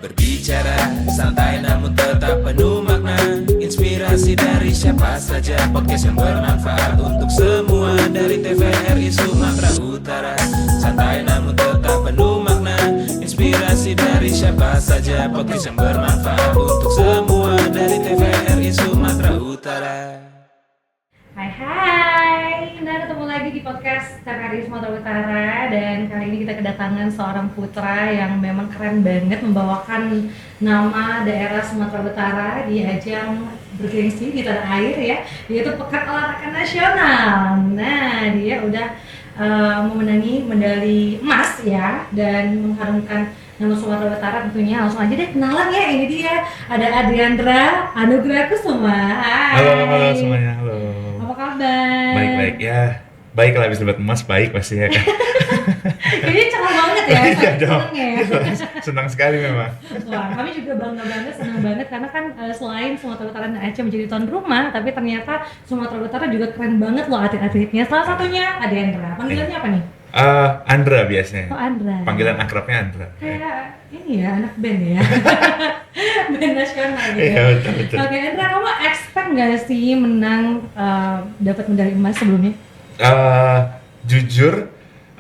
Berbicara santai namun tetap penuh makna. Inspirasi dari siapa saja, podcast yang bermanfaat untuk semua. Dari TVRI Sumatera Utara. Santai namun tetap penuh makna. Inspirasi dari siapa saja, podcast yang bermanfaat untuk semua. Dari TVRI Sumatera Utara. Hai, nah ketemu lagi di podcast TVRI Sumatera Utara. Dan kali ini kita kedatangan seorang putra yang memang keren banget membawakan nama daerah Sumatera Utara di ajang bergengsi di tanah air ya, yaitu Pekan Olahraga Nasional. Nah, dia udah memenangi medali emas ya, dan mengharumkan nama Sumatera Utara tentunya. Langsung aja deh kenalan ya, ini dia, ada Adriandra Anugrah Kusuma. Hai. Halo semuanya, halo. Apa kabar? Baik-baik ya, baik lah habis dapat emas, baik pasti ya kan. Kayaknya cerah banget ya, Iya dong, seneng ya. senang sekali memang. Wah, kami juga bangga banget, senang banget karena kan selain Sumatera Utara dan Aceh menjadi tuan rumah, tapi ternyata Sumatera Utara juga keren banget loh atlet-atletnya. Salah satunya Adriandra. Panggilannya apa nih? Andra biasanya. Oh, Andra. Panggilan akrabnya Andra. Kayak ini ya, anak band ya. Band nasional gitu. Iya betul. Oke, Andra, kamu expect nggak sih menang dapat medali emas sebelumnya? Jujur,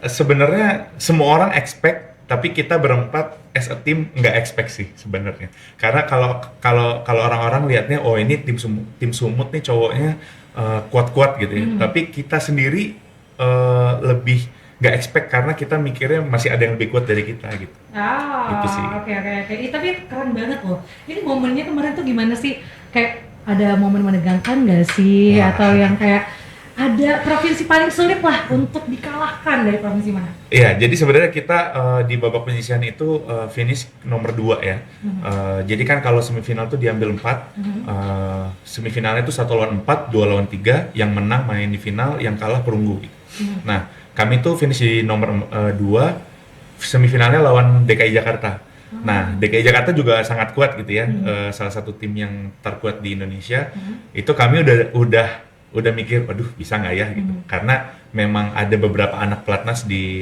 sebenarnya semua orang expect, tapi kita berempat as a team nggak expect sih sebenarnya. Karena kalau orang-orang lihatnya, oh ini tim Sumut nih cowoknya kuat-kuat gitu ya. Tapi kita sendiri lebih nggak expect karena kita mikirnya masih ada yang lebih kuat dari kita gitu. Oh, Itu sih. oke. Tapi keren banget loh. Ini momennya kemarin tuh gimana sih? Kayak ada momen menegangkan nggak sih? Wah. Atau yang kayak ada provinsi paling sulit lah untuk dikalahkan dari provinsi mana? Iya, jadi sebenarnya kita di babak penyisihan itu finish nomor 2 ya. Jadi kan kalau semifinal tuh diambil 4, semifinalnya itu 1 lawan 4, 2 lawan 3, yang menang main di final, yang kalah perunggu. Nah, kami tuh finish di nomor 2, semifinalnya lawan DKI Jakarta. Nah, DKI Jakarta juga sangat kuat gitu ya, salah satu tim yang terkuat di Indonesia. Itu kami udah mikir, waduh bisa nggak ya gitu, karena memang ada beberapa anak pelatnas di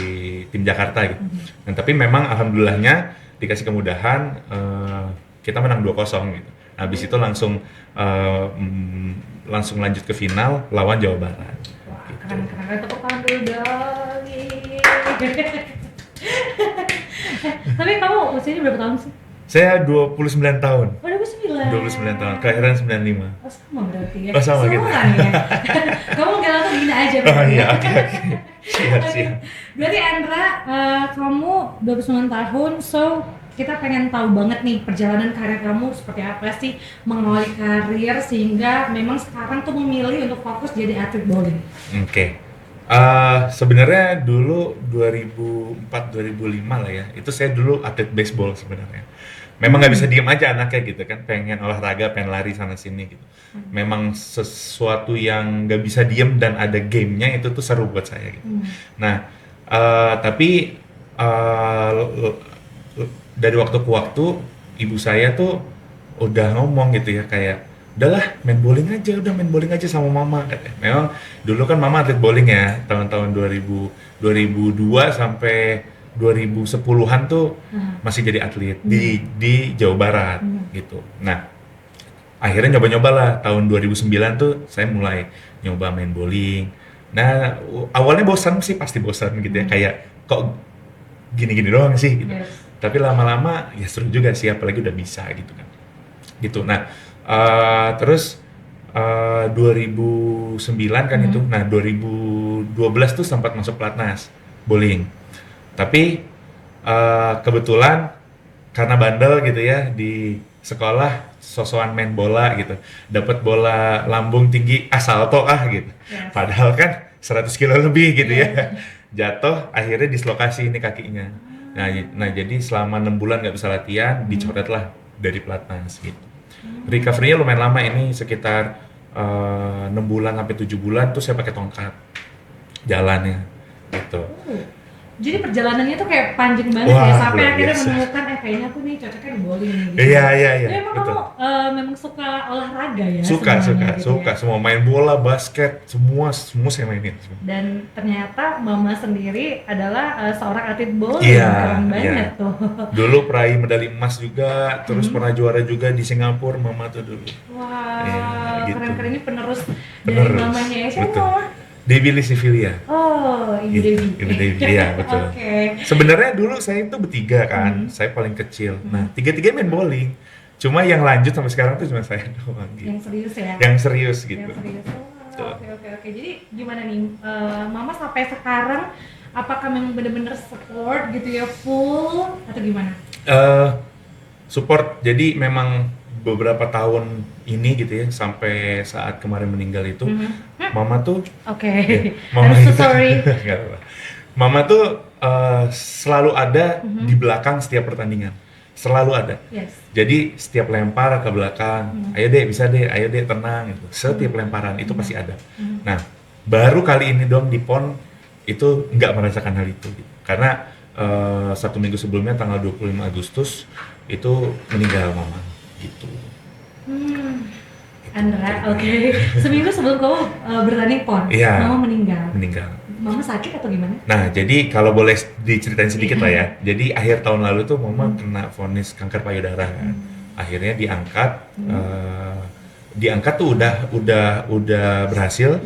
tim Jakarta gitu. Nah, tapi memang alhamdulillahnya dikasih kemudahan, kita menang 2-0 gitu. Nah, habis itu langsung lanjut ke final lawan Jawa Barat. Wah, Gitu. keren. Tepuk tangan dulu dong. Tapi kamu usianya berapa tahun sih? Saya 29 tahun. Oh, 29. 29 tahun, kelahiran 95. Oh, sama berarti ya. Oh, sama gitu. Seumuran ya. Kamu gak langsung gini aja. Oh berarti. iya, oke. Siap. Berarti Andra, kamu 29 tahun, so kita pengen tahu banget nih perjalanan karir kamu seperti apa sih, mengawali karir sehingga memang sekarang tuh memilih untuk fokus jadi atlet bowling. Oke. Sebenarnya dulu 2004-2005 lah ya, itu saya dulu atlet baseball sebenarnya. Memang nggak bisa diem aja anaknya gitu kan, pengen olahraga, pengen lari sana sini gitu. Memang sesuatu yang nggak bisa diem dan ada gamenya, itu tuh seru buat saya gitu. Nah, tapi dari waktu ke waktu ibu saya tuh udah ngomong gitu ya, kayak udahlah main bowling aja sama mama katanya. Memang dulu kan mama atlet bowling ya, tahun-tahun 2002 sampai 2010-an tuh masih jadi atlet di Jawa Barat gitu. Nah, akhirnya nyoba-nyoba lah, tahun 2009 tuh saya mulai nyoba main bowling. Nah, awalnya bosan sih, pasti bosan gitu ya, kayak kok gini-gini doang sih gitu. Yes. Tapi lama-lama ya seru juga sih, apalagi udah bisa gitu kan. Gitu. Nah, terus 2009 kan itu. Nah, 2012 tuh sempat masuk pelatnas bowling. Tapi kebetulan karena bandel gitu ya, di sekolah sosokan main bola gitu. Dapat bola lambung tinggi salto gitu. Yes. Padahal kan 100 kilo lebih gitu ya. Jatuh, akhirnya dislokasi ini kakinya. Nah, jadi selama 6 bulan nggak bisa latihan, dicoret lah dari pelatnas gitu. Recovery-nya lumayan lama, ini sekitar 6 bulan sampai 7 bulan tuh saya pakai tongkat jalannya gitu. Jadi perjalanannya tuh kayak panjang banget Wah, ya, sampai luar akhirnya biasa. menemukan kayaknya aku nih cocoknya di bowling nih, gitu. Iya, Tapi emang betul. kamu memang suka olahraga ya Suka, semuanya gitu suka. ya? Semua main bola, basket, semua saya mainin. Dan ternyata mama sendiri adalah seorang atlet bowling, Iya, keren iya. banget tuh. Dulu peraih medali emas juga, terus Hmm. pernah juara juga di Singapura, mama tuh dulu. Wah, Iya, gitu. keren-keren, ini penerus dari Penerus, mamanya ya, siapa betul. mama? Debbie Lisivilia. Oh, Ibu Gitu, Dewi. Ibu Dewi, iya betul. Oke. Sebenarnya dulu saya itu bertiga kan, saya paling kecil. Nah, tiga-tiga main bowling. Cuma yang lanjut sampai sekarang tuh cuma saya doang gitu. Yang serius ya? Yang serius gitu. Yang serius. Betul. Oke. Jadi gimana nih, mama sampai sekarang apakah memang benar-benar support gitu ya, full atau gimana? Support. Jadi memang beberapa tahun ini gitu ya, sampai saat kemarin meninggal itu, mama tuh Oke. Mama I'm so itu- sorry. Nggak apa-apa. Mama tuh selalu ada di belakang setiap pertandingan, selalu ada. Yes. Jadi setiap lempar ke belakang, ayo deh bisa deh, ayo deh tenang gitu. Setiap lemparan itu pasti ada. Nah, baru kali ini dong di PON itu nggak merasakan hal itu, gitu. Karena 1 minggu sebelumnya tanggal 25 Agustus itu meninggal mama, gitu. Andra, oke. Seminggu sebelum kamu bertanding PON, Iya. mama meninggal. Meninggal. Mama sakit atau gimana? Nah, jadi kalau boleh diceritain sedikit lah ya. Jadi akhir tahun lalu tuh mama kena vonis kanker payudara kan. Akhirnya diangkat tuh udah berhasil.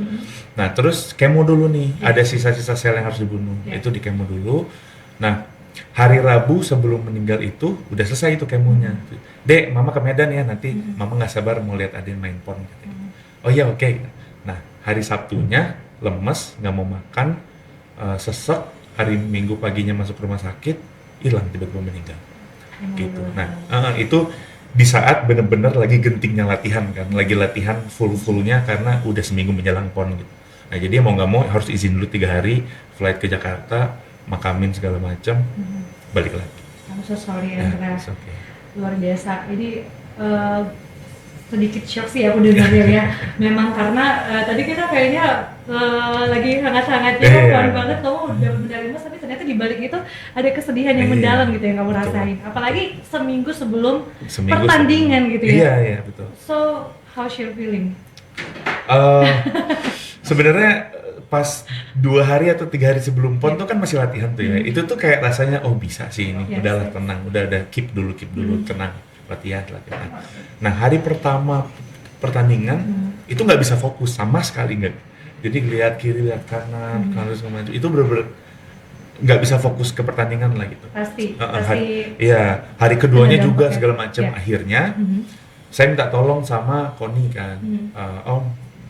Nah, terus kemo dulu nih. Ada sisa-sisa sel yang harus dibunuh. Itu di kemo dulu. Nah, hari Rabu sebelum meninggal itu udah selesai itu kemonya. Dek, mama ke Medan ya, nanti mama nggak sabar mau lihat Adin main PON katanya. Oh iya, oke. Nah, hari Sabtunya lemes, nggak mau makan, sesek. Hari Minggu paginya masuk rumah sakit, hilang tiba-tiba meninggal. Gitu. Nah, itu di saat bener-bener lagi gentingnya latihan kan, lagi latihan full-fullnya karena udah seminggu menjelang PON gitu. Nah, jadi mau nggak mau harus izin dulu 3 hari, flight ke Jakarta, makamin segala macam, balik lagi. I'm so sorry, Ya, Andra. it's okay. Luar biasa. Ini sedikit shock sih aku dengarnya ya. Memang karena tadi kita kayaknya lagi hangat-hangatnya, Iya. PON banget, kamu udah medali emas, tapi ternyata di balik itu ada kesedihan yang Iya. mendalam gitu yang kamu Betul. rasain. Apalagi seminggu sebelum Seminggu pertandingan sebelum- gitu ya. Iya, betul. So, how's your feeling? Sebenarnya pas 2 hari atau 3 hari sebelum PON tuh kan masih latihan tuh ya. Itu tuh kayak rasanya oh bisa sih ini. Yes, Udahlah yes. tenang, udah keep dulu tenang, latihan. Nah, hari pertama pertandingan itu nggak bisa fokus sama sekali nggak. Jadi lihat kiri, lihat kanan, terus maju. Itu bener-bener nggak bisa fokus ke pertandingan lah gitu. Pasti, Iya, hari keduanya ada juga dampaknya. segala macam. Ya. Akhirnya saya minta tolong sama Koni kan, Om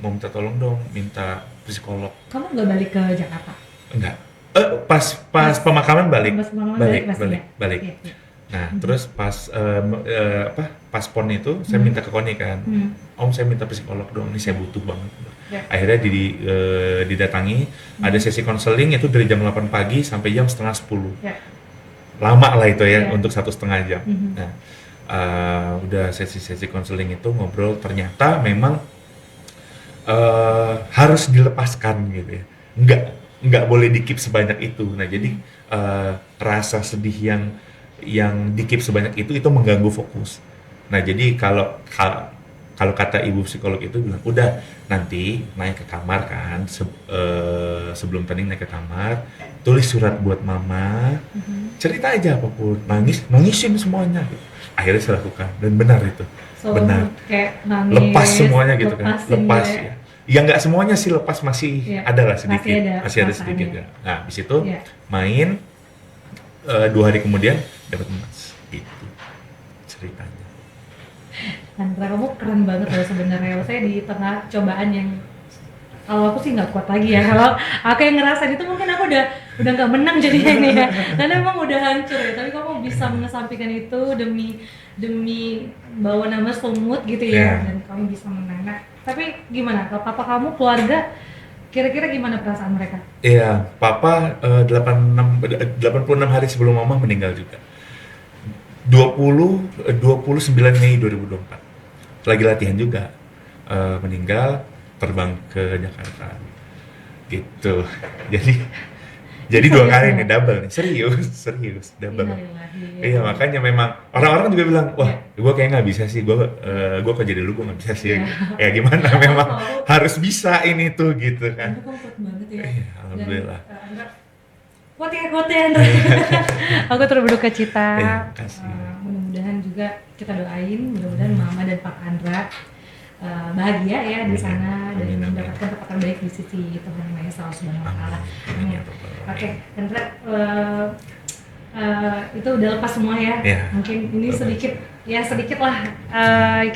mau minta tolong dong, minta psikolog. Kamu nggak balik ke Jakarta? Enggak. Pas pemakaman balik. Pas pemakaman balik pasti ya? Balik. Iya, iya. Nah, terus pas PON itu saya minta ke Koni kan, Om saya minta psikolog dong, ini saya butuh banget. Ya. Akhirnya didatangi, ada sesi konseling itu dari jam 8 pagi sampai jam setengah 10. Ya. Lama lah itu ya, Iya. untuk 1,5 jam. Nah, udah sesi-sesi konseling itu ngobrol, ternyata memang harus dilepaskan gitu ya, nggak boleh di-keep sebanyak itu. Nah, jadi rasa sedih yang di-keep sebanyak itu mengganggu fokus. Nah, jadi kalau kata ibu psikolog itu bilang, udah nanti naik ke kamar kan, sebelum tanding naik ke kamar, tulis surat buat mama, cerita aja apapun, nangisin semuanya gitu. Akhirnya saya lakukan dan benar itu. So, Benar. kayak nangis, Lepas semuanya gitu kan, lepasin lepas gitu ya. Ya nggak semuanya sih lepas, masih Iya, ada lah sedikit, masih ada sedikit perasaannya. ya. Nah, habis itu Iya. main 2 hari kemudian dapat emas, gitu ceritanya. Andra, kamu keren banget loh sebenarnya. Saya di tengah cobaan yang kalau aku sih nggak kuat lagi ya. Kalau aku yang ngerasain itu mungkin aku udah nggak menang jadinya ini ya. Karena emang udah hancur ya. Tapi kamu bisa mengesampingkan itu demi bawa nama Sumut gitu ya. Iya. Dan kamu bisa menang. Nah, tapi gimana? Kalau papa kamu, keluarga, kira-kira gimana perasaan mereka? Iya, Papa 86 hari sebelum Mama meninggal juga. 29 Mei 2024. Lagi latihan juga. Meninggal, terbang ke Jakarta. Gitu. Jadi Jadi 2 Serius kali ya? nih double nih, serius double. Innalillahi. Iya makanya memang orang-orang juga bilang, wah gue kayaknya nggak bisa sih, gue kerja dulu gue nggak bisa sih. Iya. Ya gimana memang Aku- harus bisa ini tuh gitu kan. Andra kamu kuat banget ya. Iya, alhamdulillah. Dan, Andra, kuat ya Andra. Aku turut berduka cita. Iya, makasih. Mudah-mudahan juga kita doain, mudah-mudahan Mama dan Pak Andra bahagia ya di sana dan Amin, amin. mendapatkan tempat terbaik di sisi Tuhan Yang Maha Esa Subhanahu wa Ta'ala. Amin, ya Amin. Rabbal Alamin. Oke, Andra, itu udah lepas semua ya. Iya. Mungkin ini Lepas. sedikit lah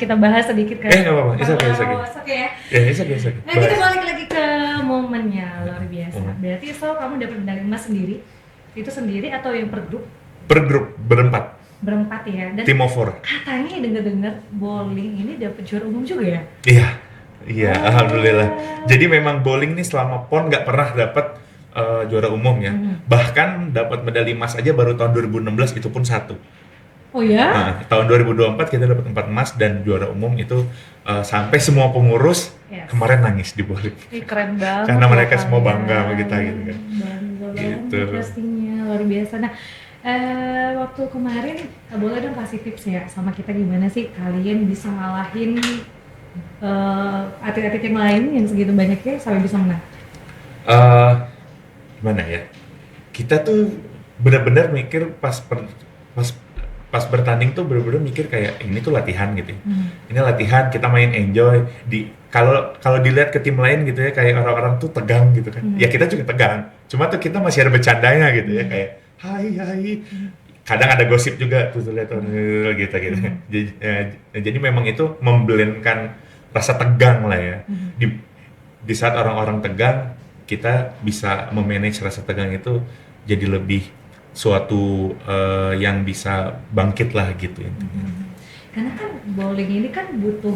kita bahas sedikit kan. Nggak apa-apa, it's okay, it's okay. Oke ya. Ya, it's okay. Nah kita balik lagi ke momennya luar biasa. Momen. Berarti so kamu dapat medali emas sendiri, itu sendiri atau yang per grup? Per grup, berempat, Berempat ya. Dan team of 4. katanya dengar-dengar bowling ini dapat juara umum juga ya? Iya, Oh. alhamdulillah. Jadi memang bowling nih selama PON nggak pernah dapat juara umum ya. Bahkan dapat medali emas aja baru tahun 2016 itu pun 1. Oh ya? Nah, tahun 2024 kita dapat 4 emas dan juara umum itu sampai semua pengurus Yes. kemarin nangis di bowling. Ih, keren banget. Karena loh mereka semua kalian. bangga sama kita gitu kan. Bangga Gitu. banget pastinya, luar biasa. Nah, waktu kemarin boleh dong kasih tips ya sama kita gimana sih kalian bisa ngalahin atlet-atlet yang lain yang segitu banyaknya sampai bisa menang? Gimana ya? Kita tuh benar-benar mikir pas bertanding tuh benar-benar mikir kayak ini tuh latihan gitu ya. Ini latihan, kita main enjoy. Kalau dilihat ke tim lain gitu ya, kayak orang-orang tuh tegang gitu kan. Ya kita juga tegang. Cuma tuh kita masih ada bercandanya gitu ya, kayak hai. Kadang ada gosip juga tuh lihat orang gitu. Jadi memang itu memblendkan rasa tegang lah ya. Di saat orang-orang tegang, kita bisa memanage rasa tegang itu jadi lebih suatu yang bisa bangkit lah gitu intinya. Karena kan bowling ini kan butuh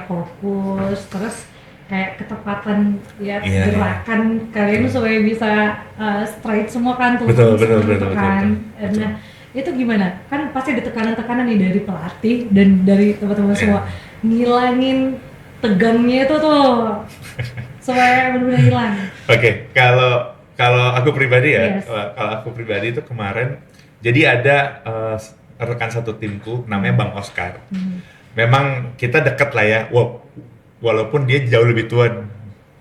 fokus, terus kayak ketepatan ya Iya, gerakan kalian supaya bisa straight semua kan tuh. Betul. Kan. Nah, itu gimana? Kan pasti ada tekanan-tekanan nih dari pelatih dan dari teman-teman semua. Ngilangin tegangnya itu tuh supaya benar-benar hilang. Oke, kalau aku pribadi ya, Yes. kalau aku pribadi itu kemarin, jadi ada rekan satu timku namanya Bang Oscar. Memang kita dekat lah ya, walaupun dia jauh lebih tua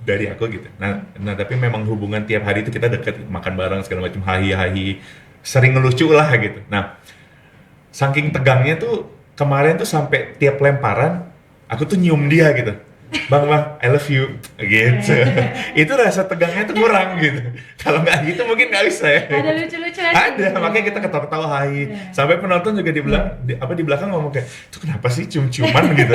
dari aku gitu. Nah tapi memang hubungan tiap hari itu kita dekat, makan bareng segala macam, hahi, sering ngelucu lah gitu. Nah, saking tegangnya tuh kemarin tuh sampai tiap lemparan aku tuh nyium dia gitu. Bang, I love you, gitu. Itu rasa tegangnya tuh kurang gitu. Kalau nggak gitu mungkin nggak bisa ya. Ada lucu-lucuan. Ada, makanya kita ketawa-ketawa hai. Sampai penonton juga di belakang ngomong kayak, itu kenapa sih cium-ciuman gitu.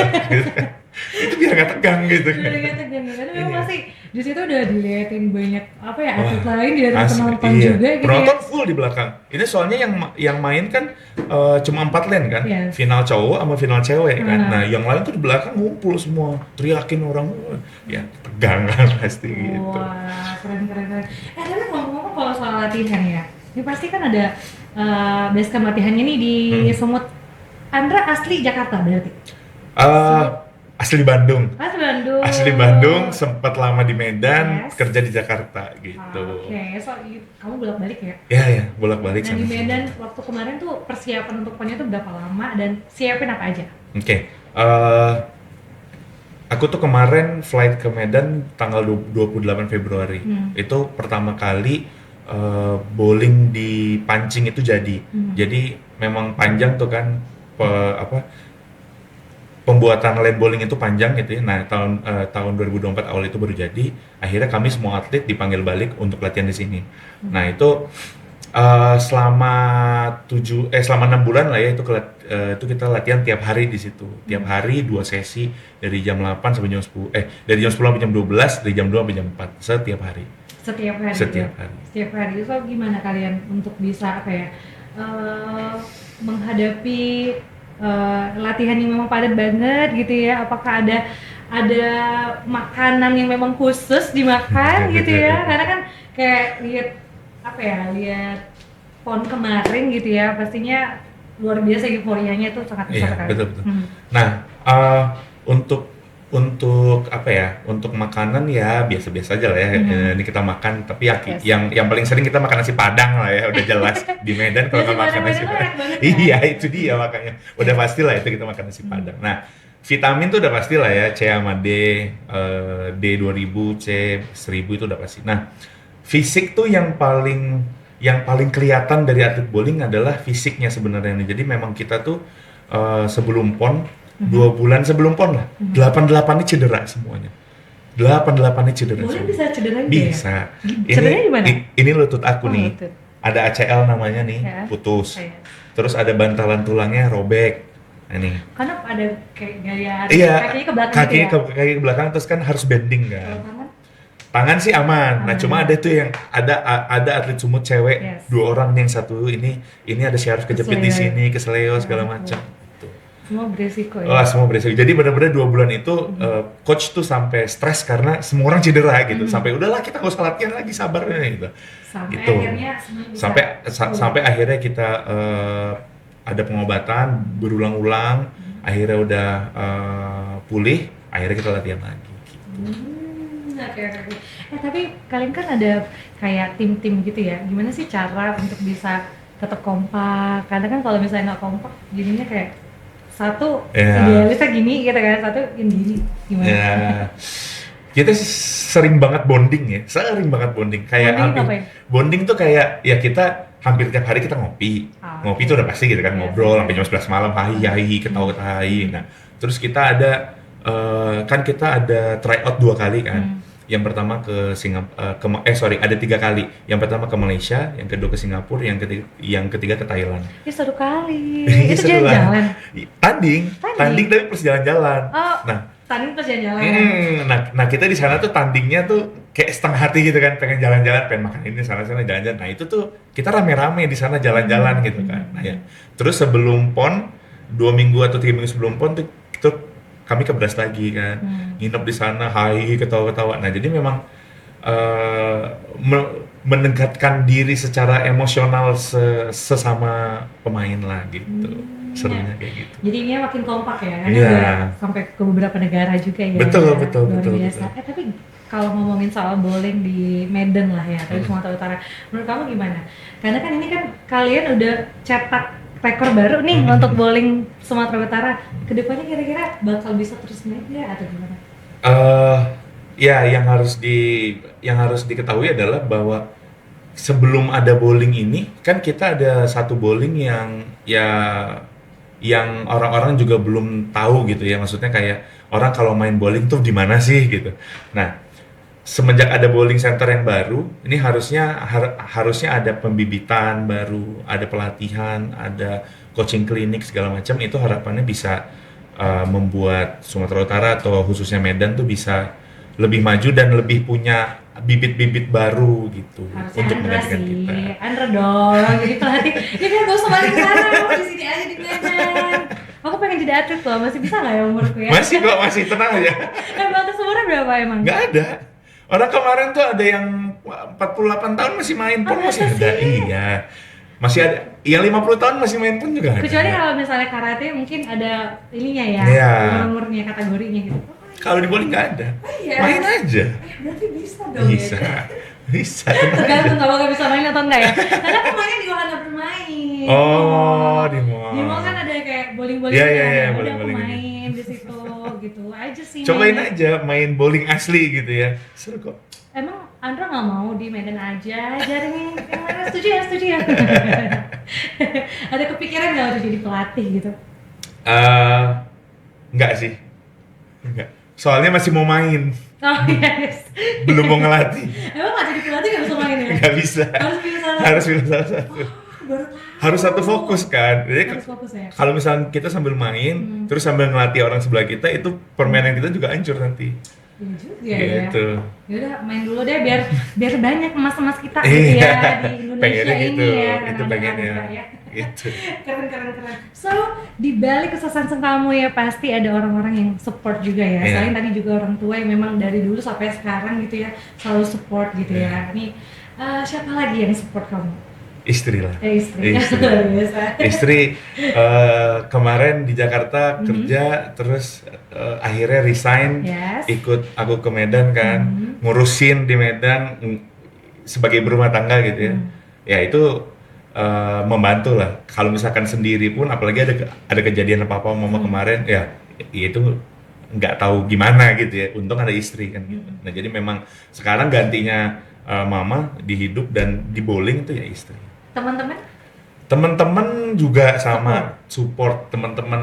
Itu biar nggak tegang gitu. Udah gak tegang ya, karena memang Iya. pasti di situ udah diliatin banyak atlet Wah, lain, diliatin asli, penonton iya. juga gitu Penonton ya. full di belakang. Ini soalnya yang main kan cuma 4 lane kan, Yes. final cowok sama final cewek kan. Hmm. Nah yang lain tuh di belakang ngumpul semua, teriakin orang, ya tegang kan pasti gitu. Wah, keren. Tapi ngomong-ngomong kalau soal latihan ya, ini pasti kan ada base camp latihannya nih di Sumut. Andra asli Jakarta berarti? Asli Bandung. Asli Bandung, sempat lama di Medan, Yes. kerja di Jakarta gitu. Oke, so kamu bolak-balik ya? Ya, bolak-balik Nah di sana. Medan waktu kemarin tuh persiapan untuk ponnya tuh berapa lama dan siapin apa aja? Oke, aku tuh kemarin flight ke Medan tanggal 28 Februari. Itu pertama kali bowling di Pancing itu jadi. Jadi memang panjang tuh kan pembuatan lane bowling itu panjang gitu ya. Nah, tahun 2024 awal itu baru jadi. Akhirnya kami semua atlet dipanggil balik untuk latihan di sini. Nah, itu selama 6 bulan lah ya itu kita latihan tiap hari di situ. Tiap hari 2 sesi dari jam 8 sampai jam 10. Dari jam 10 sampai jam 12, dari jam 2 sampai jam 4 setiap hari. Setiap hari. Setiap ya? hari. Setiap hari. So gimana kalian untuk bisa menghadapi latihan yang memang padat banget gitu ya? Apakah ada makanan yang memang khusus dimakan gitu ya? Karena kan kayak lihat PON kemarin gitu ya, pastinya luar biasa euforianya tuh sangat besar Iya, sekali. betul. Nah, untuk Untuk apa ya? Untuk makanan ya biasa-biasa aja lah ya. Ini kita makan, tapi Yes. yang paling sering kita makan nasi Padang lah ya. Udah jelas di Medan kalau Nasi nggak makan Padang nasi Medan Padang. enak banget ya. Iya itu dia makanya. Udah pasti lah itu kita makan nasi Padang. Nah vitamin tuh udah pasti lah ya. C sama D, D 2000, C 1000 itu udah pasti. Nah fisik tuh yang paling kelihatan dari atlet bowling adalah fisiknya sebenarnya nih. Jadi memang kita tuh sebelum PON 2 bulan sebelum PON lah, 88 ini cedera semuanya. 88 ini cedera Boleh semua. bisa cedera juga ya? Bisa. Cederanya di mana? Ini lutut aku Oh, nih. lutut. Ada ACL namanya nih, Ya. putus. Kayak- Terus ada bantalan tulangnya robek. Nah, nih. Karena ada kayak gaya Iya, kakinya ke belakang kakinya gitu ya? kaki ke belakang terus kan harus bending Kalau kan. tangan? Tangan sih aman. Nah, Aman. cuma ada tuh yang ada atlet sumut cewek, Yes. 2 orang nih, yang satu ini ada syaraf kejepit di Keseleo. sini, keseleo segala Ya, macam. Semua beresiko ya? Wah, semua beresiko. Jadi benar-benar 2 bulan itu coach tuh sampai stres karena semua orang cedera gitu. Sampai udahlah kita nggak usah latihan lagi, sabar gitu. Sampai Gitu. akhirnya semua bisa Sampai akhirnya kita ada pengobatan berulang-ulang. Akhirnya udah pulih. Akhirnya kita latihan lagi. Oke. Tapi kalian kan ada kayak tim-tim gitu ya. Gimana sih cara untuk bisa tetap kompak? Karena kan kalau misalnya nggak kompak, jadinya kayak satu Ya. idealisnya gini gitu kan, satu yang gini. Gimana? Ya, kita sih sering banget bonding ya, sering banget bonding. Kayak Bonding apa ya? bonding tuh kayak ya kita hampir tiap hari kita ngopi. Ah, Ngopi itu udah pasti gitu kan, Iya, ngobrol iya. sampai jam 11 malam, hahi, ketawa-ketahi. Nah, terus kita ada kan kita ada tryout 2 kali kan. Yang pertama ke Singapura, ada 3 kali. Yang pertama ke Malaysia, yang kedua ke Singapura, yang ketiga ke Thailand. Ya 1 kali. Iya, Itu seru lah. jalan-jalan. Tanding tapi plus jalan-jalan. Oh, Nah, tanding pas jalan-jalan. nah kita di sana tuh tandingnya tuh kayak setengah hati gitu kan, pengen jalan-jalan, pengen makan ini sana jalan-jalan. Nah itu tuh kita rame-rame di sana jalan-jalan gitu kan. Nah ya, terus sebelum PON 2 minggu atau 3 minggu sebelum PON tuh kami ke Bras lagi kan, nginep di sana, hai ketawa-ketawa. Nah jadi memang mendekatkan diri secara emosional sesama pemain lah gitu. Serunya kayak gitu. Jadi ini makin kompak ya, karena Iya. udah sampai ke beberapa negara juga ya. Betul, Luar betul. biasa. Tapi kalau ngomongin soal bowling di Medan lah ya, dari Sumatera Utara, menurut kamu gimana? Karena kan ini kan kalian udah cetak rekor baru nih untuk bowling Sumatera Utara. Kedepannya kira-kira bakal bisa terus naik ya atau gimana? Ya yang harus diketahui adalah bahwa sebelum ada bowling ini kan kita ada satu bowling yang orang-orang juga belum tahu gitu ya, maksudnya kayak orang kalau main bowling tuh di mana sih gitu. Nah semenjak ada bowling center yang baru, ini harusnya ada pembibitan baru, ada pelatihan, ada coaching klinik segala macam. Itu harapannya bisa membuat Sumatera Utara atau khususnya Medan tuh bisa lebih maju dan lebih punya bibit-bibit baru gitu Harusnya untuk Andra menggantikan sih, kita. Andra dong, jadi pelatih. Ya kan gak usah balik ke sana, aku di sini aja di Medan. Aku pengen jadi atlet loh, masih bisa nggak ya umurku ya? Masih kok, masih tenang aja. Batas umurnya berapa emang? Nggak ada. Orang kemarin tuh ada yang 48 tahun masih main pun, masih masa ada. sih? Iya. Masih ada. Yang 50 tahun masih main pun juga ada. Kecuali kalau misalnya karate mungkin ada ininya ya, Iya. umurnya, kategorinya gitu. Kalau di bowling nggak ada. iya. Main aja. Berarti bisa dong Bisa. ya? Bisa. tenang aja. Tergantung kalau nggak bisa main atau enggak ya. Karena aku mainnya di wahana bermain. Oh, di mall. Di mall kan ada kayak bowling-bowling. Iya, kan. iya, iya, Udah bowling-bowling aku ini. main di situ gitu aja sih. Cobain mainnya. aja main bowling asli gitu ya. Seru kok. Emang Andra nggak mau di Medan aja, jaring yang mana? Setuju ya. Ada kepikiran nggak untuk jadi pelatih gitu? Enggak sih. Enggak. Soalnya masih mau main. Oh yes. Belum mau ngelatih. Emang nggak jadi pelatih nggak bisa main ya? Nggak bisa. Harus pilih salah. Harus pilih salah satu. Baru tahu. Harus satu fokus kan. Jadi Harus fokus ya. kalau misalnya kita sambil main, terus sambil ngelatih orang sebelah kita, itu permainan kita juga hancur nanti. Iya juga ya. Gitu. Yaudah main dulu deh biar banyak emas-emas kita Iya. gitu ya di Indonesia Pengennya ini gitu. ya. Itu anak-anak pengennya. Andra ya. Gitu. Keren. So di balik kesuksesan kamu ya pasti ada orang-orang yang support juga ya. Iya. Selain tadi juga orang tua yang memang dari dulu sampai sekarang gitu ya selalu support gitu ya. Ini siapa lagi yang support kamu? Istri lah. Istri. Istri. Luar biasa. Istri kemarin di Jakarta kerja, terus akhirnya resign, Yes. ikut aku ke Medan kan, ngurusin di Medan sebagai berumah tangga gitu ya. Ya itu membantu lah. Kalau misalkan sendiri pun, apalagi ada kejadian apa-apa mama kemarin, ya itu nggak tahu gimana gitu ya. Untung ada istri kan gitu. Nah jadi memang sekarang gantinya mama di hidup dan di bowling itu ya istri. Teman-teman? Teman-teman juga sama, support teman-teman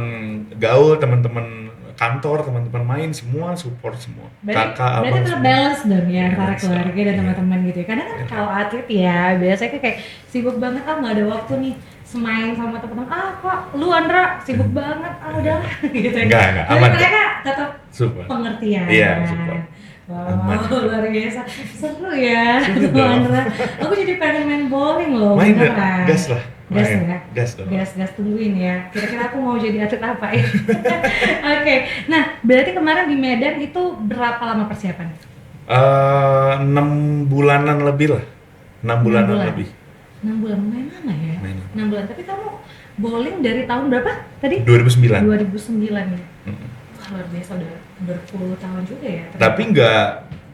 gaul, teman-teman kantor, teman-teman main, semua support semua. Berarti Abang tetap semua. balance dong ya antara Balance keluarga dong, dan iya. teman-teman gitu ya. Karena kan kalau atlet ya biasanya kayak sibuk banget, nggak ada waktu nih semain sama teman-teman. Kok lu Andra sibuk banget, udah gitu ya. Enggak, Tapi aman. mereka tetap Support. pengertian. Iya, support. Wow, Aman. luar biasa. Seru ya, Seru tuh dong. Andra. Aku jadi pengen main bowling loh, Main beneran. gas lah. Gas Main. ya? Gas dong. Gas tungguin ya. Kira-kira aku mau jadi atlet apa ya? Oke, nah berarti kemarin di Medan itu berapa lama persiapan? 6 bulanan lebih lah. 6 bulanan bulan. lebih. 6 bulan, lumayan lama ya? Lumayan lama. 6 bulan, tapi kamu bowling dari tahun berapa tadi? 2009. 2009 ya? Mm-mm. Wah luar biasa, udah berpuluh tahun juga ya? ternyata. Tapi enggak,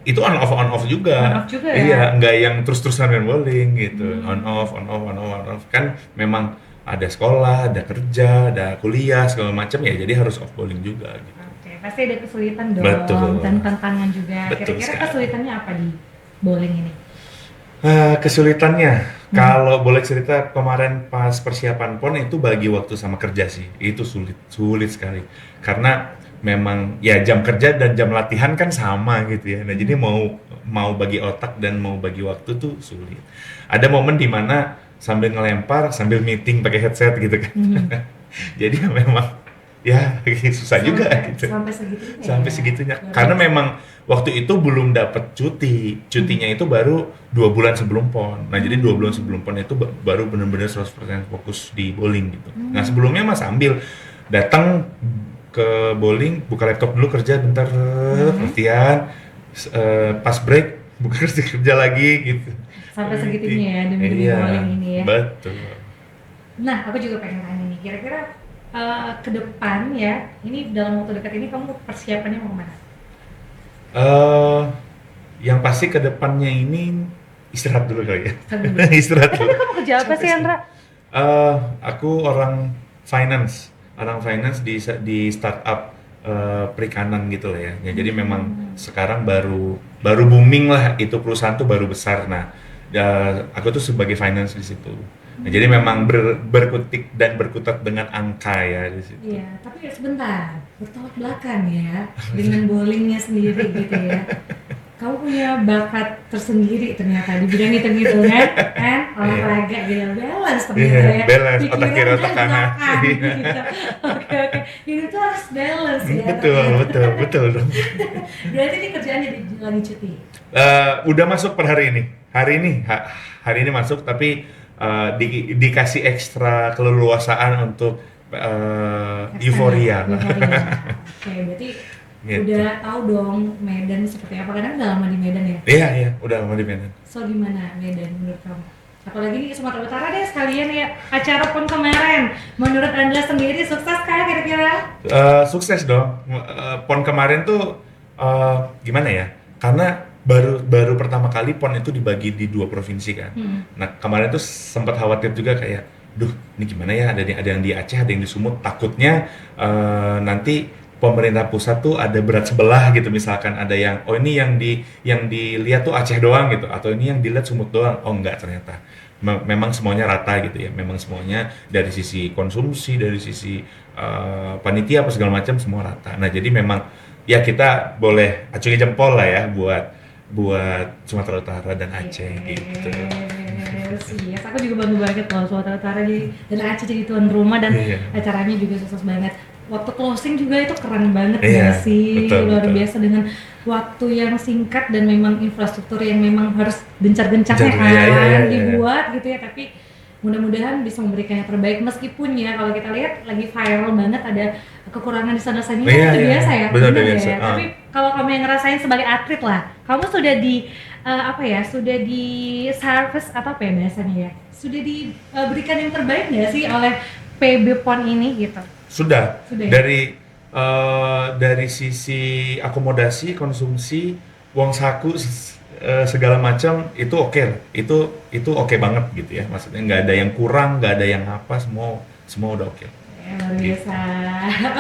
itu on off juga. On off juga ya? Iya, enggak yang terus-terusan main bowling gitu. On off. Kan memang ada sekolah, ada kerja, ada kuliah segala macam ya, jadi harus off bowling juga gitu. Oke, pasti ada kesulitan dong Betul. dan tantangan juga. Betul Kira-kira sekali. kesulitannya apa di bowling ini? Kesulitannya, kalau boleh cerita kemarin pas persiapan PON itu bagi waktu sama kerja sih, itu sulit sekali. Karena memang ya jam kerja dan jam latihan kan sama gitu ya. Nah jadi mau bagi otak dan mau bagi waktu tuh sulit. Ada momen dimana sambil ngelempar, sambil meeting pakai headset gitu kan. Jadi ya memang ya susah juga gitu. Sampai segitunya. Sampai ya? segitunya. Luar Karena biasa. memang waktu itu belum dapat cutinya itu baru 2 bulan sebelum PON. Nah jadi 2 bulan sebelum PON itu baru benar-benar 100% fokus di bowling gitu. Nah sebelumnya mah sambil datang ke bowling, buka laptop dulu kerja bentar, latihan, pas break buka kerja lagi gitu. Sampai segitunya ya demi Iya, bowling ini ya. betul. Nah, aku juga pengen tanya nih, kira-kira ke depan ya, ini dalam waktu dekat ini kamu persiapannya mau kemana? Yang pasti ke depannya ini istirahat dulu kali ya. Istirahat dulu. Istirahat Tapi dulu. kamu kerja apa sih, Andra? Aku orang finance di startup perikanan gitu lah ya. Ya jadi memang sekarang baru booming lah, itu perusahaan tuh baru besar. Nah, aku tuh sebagai finance di situ. Nah, jadi memang berkutik dan berkutat dengan angka ya di situ. Iya, tapi ya sebentar, bertolak belakang ya dengan bowlingnya sendiri gitu ya. Kamu punya bakat tersendiri ternyata di bidang itu kan olahraga gitu, balance ternyata Iya, ya. balance, otak Pikiran kiri, otak dan kanan. belakang, Iya. gitu. Oke, ini tuh harus balance ya. Betul dong. Berarti ini kerjaan jadi lagi cuti. Udah masuk per hari ini. Hari ini masuk, tapi dikasih ekstra keleluasaan untuk euforia. Oke, berarti Gitu. udah tahu dong Medan seperti apa, karena udah lama di Medan ya. Iya, udah lama di Medan. So gimana Medan menurut kamu? Apalagi di Sumatera Utara deh sekalian ya, acara PON kemarin. Menurut Anda sendiri sukses kah kira-kira? Sukses dong. PON kemarin tuh gimana ya? Karena baru pertama kali PON itu dibagi di 2 provinsi kan. Nah kemarin tuh sempat khawatir juga kayak, duh ini gimana ya? Ada yang di Aceh, ada yang di Sumut. Takutnya nanti pemerintah pusat tuh ada berat sebelah gitu, misalkan ada yang ini yang dilihat tuh Aceh doang gitu, atau ini yang dilihat Sumut doang. Oh enggak, ternyata memang semuanya rata gitu ya, memang semuanya dari sisi konsumsi, dari sisi panitia apa segala macam semua rata. Nah jadi memang ya kita boleh acungi jempol lah ya buat Sumatera Utara dan Aceh gitu. Yes, aku juga bangga banget loh Sumatera Utara dan Aceh jadi tuan rumah dan Iya. acaranya juga sukses banget. Waktu closing juga itu keren banget Iya, ya sih, betul. biasa dengan waktu yang singkat dan memang infrastruktur yang memang harus gencar-gencarnya Gencar, kan iya. dibuat gitu ya, tapi mudah-mudahan bisa memberikan yang terbaik meskipun ya kalau kita lihat lagi viral banget ada kekurangan di sana sini Iya, itu iya. biasa ya, Benar, bener biasa. ya. Tapi kalau kamu yang ngerasain sebagai atlet lah, kamu sudah di sudah di service atau apa ya bahasanya ya, sudah diberikan yang terbaik nggak sih oleh PB PON ini gitu? Sudah. Sudah ya? Dari sisi akomodasi, konsumsi, uang saku, segala macam itu oke lah. Itu oke banget gitu ya. Maksudnya nggak ada yang kurang, nggak ada yang apa, semua udah oke. Ya, luar biasa.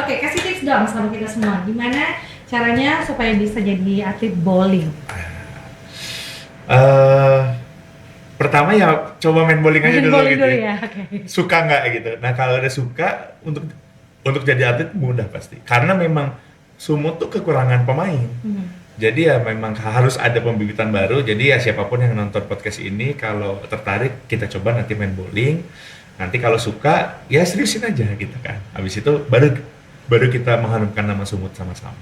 Oke, kasih tips dong sama kita semua. Gimana caranya supaya bisa jadi atlet bowling? Pertama ya coba main bowling aja dulu Bowling gitu dulu ya. ya, oke. Suka nggak gitu. Nah kalau udah suka untuk jadi atlet mudah pasti. Karena memang Sumut tuh kekurangan pemain. Jadi ya memang harus ada pembibitan baru. Jadi ya siapapun yang nonton podcast ini kalau tertarik kita coba nanti main bowling. Nanti kalau suka ya seriusin aja gitu kan. Habis itu baru kita mengharumkan nama Sumut sama-sama.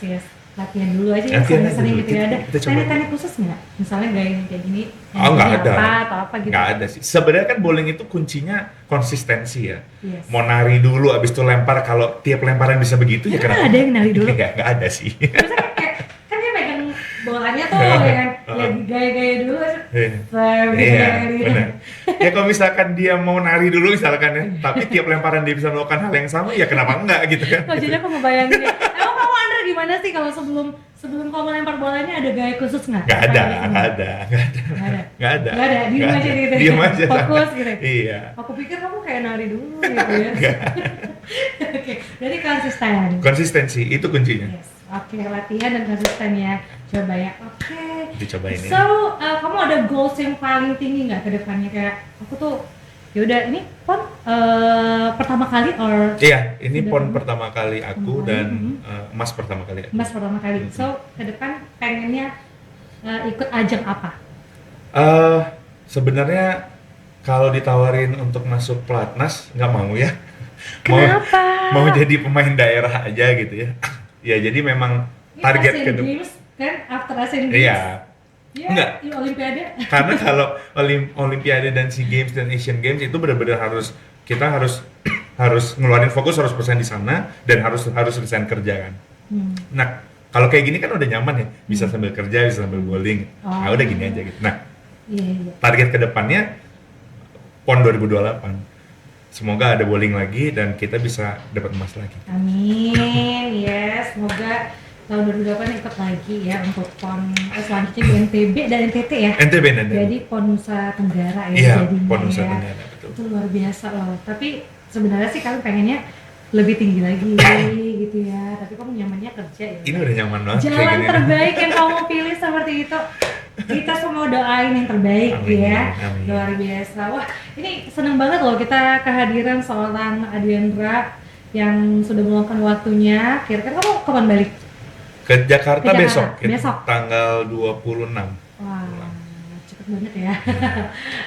Yes. Latihan dulu aja ya, Latihan aja sering-sering dulu, gitu ya. Ada kita coba. teknik khusus nggak? Misalnya gaya yang kayak gini, Oh nggak ada. apa atau apa gitu? Nggak ada sih. Sebenarnya kan bowling itu kuncinya konsistensi ya. Yes. Mau nari dulu, abis itu lempar. Kalau tiap lemparan bisa begitu ya Emang kenapa? ada yang nari dulu? Nggak ada sih. Biasanya kayak, kan dia megang bolanya tuh ya kan, ya gaya-gaya dulu Iya, benar. Ya kalau misalkan dia mau nari dulu misalkan ya, tapi tiap lemparan dia bisa melakukan hal yang sama, ya kenapa enggak gitu kan? Oh, jadi aku ngebayangin ya. Emang kamu Andra gimana sih kalau sebelum kamu lempar bolanya ada gaya khusus nggak? Nggak ada. Nggak ada, diem Nggak aja ada. gitu. Diem aja. Fokus gitu. Iya. Aku pikir kamu kayak nari dulu gitu ya. Oke, jadi konsisten. Konsistensi itu kuncinya. Yes. Oke, latihan dan konsisten ya. Coba ya. Oke. Dicobain ya. So, kamu ada goals yang paling tinggi nggak ke depannya? Kayak aku tuh, yaudah ini PON pertama kali or Iya, ini sudah PON pernah? pertama kali aku dan emas pertama kali aku. Mas pertama kali. So, ke depan pengennya ikut ajang apa? Sebenarnya kalau ditawarin untuk masuk pelatnas nggak mau ya. Kenapa? Mau jadi pemain daerah aja gitu ya. Ya jadi memang target Asian ke depan. Games kan after Asian Games. Iya. Ya, Enggak. di Olimpiade. Karena kalau Olimpiade dan SEA Games dan Asian Games itu benar-benar kita harus ngeluarin fokus 100% di sana dan harus resign kerja kan. Nah, kalau kayak gini kan udah nyaman ya, bisa sambil kerja, bisa sambil bowling. Nah, udah gini aja gitu. Nah, Iya. target kedepannya PON 2028. Semoga ada bowling lagi dan kita bisa dapat emas lagi. Amin. Yes, semoga tahun 2008 ikut lagi ya untuk PON selanjutnya di NTB dan NTT ya. NTB nanti. Jadi PON Nusa Tenggara ya Iya, jadinya PON Nusa ya. Tenggara, betul. Itu luar biasa loh. Tapi sebenarnya sih kalian pengennya lebih tinggi lagi gitu ya. Tapi kamu nyamannya kerja ya. Ini udah nyaman banget kayak Jalan gini. terbaik yang kamu pilih seperti itu. Kita semua doain yang terbaik Amin, ya. amin. Luar biasa. Wah, ini seneng banget loh kita kehadiran seorang Adiandra yang sudah meluangkan waktunya. Kira-kira kamu kapan balik? Ke Jakarta, Ke Jakarta, besok. besok. Tanggal 26. Wah, cepet banget ya.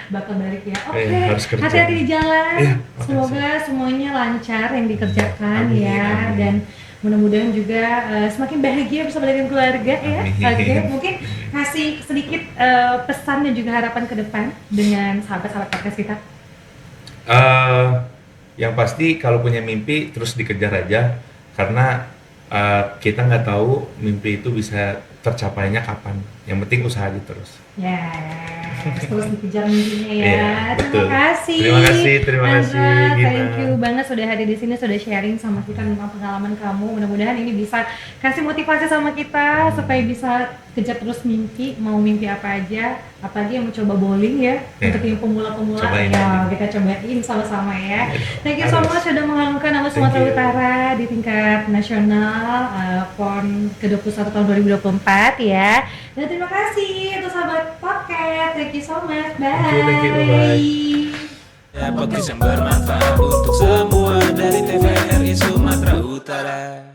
Bakal balik ya. Oke, harus kerja. hati-hati di jalan. Iya, makasih. Semoga semuanya lancar yang dikerjakan Amin, ya. amin. Dan mudah-mudahan juga semakin bahagia bisa dengan keluarga ya. Amin. Oke, mungkin kasih sedikit pesan dan juga harapan ke depan dengan sahabat-sahabat podcast kita. Yang pasti kalau punya mimpi terus dikejar aja karena kita nggak tahu mimpi itu bisa tercapainya kapan. Yang penting usaha aja terus. Ya, terus dikejar mimpinya ya. Iya, betul. Terima kasih. Terima kasih, Andra, Gina. thank you banget sudah hadir di sini, sudah sharing sama kita tentang pengalaman kamu. Mudah-mudahan ini bisa kasih motivasi sama kita supaya bisa kejar terus mimpi, mau mimpi apa aja. Apalagi yang mencoba bowling ya, Ya. untuk yang pemula-pemula. Cobain Ya, aja. kita cobain sama-sama ya. Iya, Thank you so harus. much sudah mengharumkan nama Thank Sumatera you. Utara di tingkat nasional PON ke-21 tahun 2024 ya. Dan terima kasih untuk sahabat podcast. Thank you so much. Bye. Thank you, bye-bye. Ya, podcast yang bermanfaat untuk semua dari TVRI Sumatera Utara.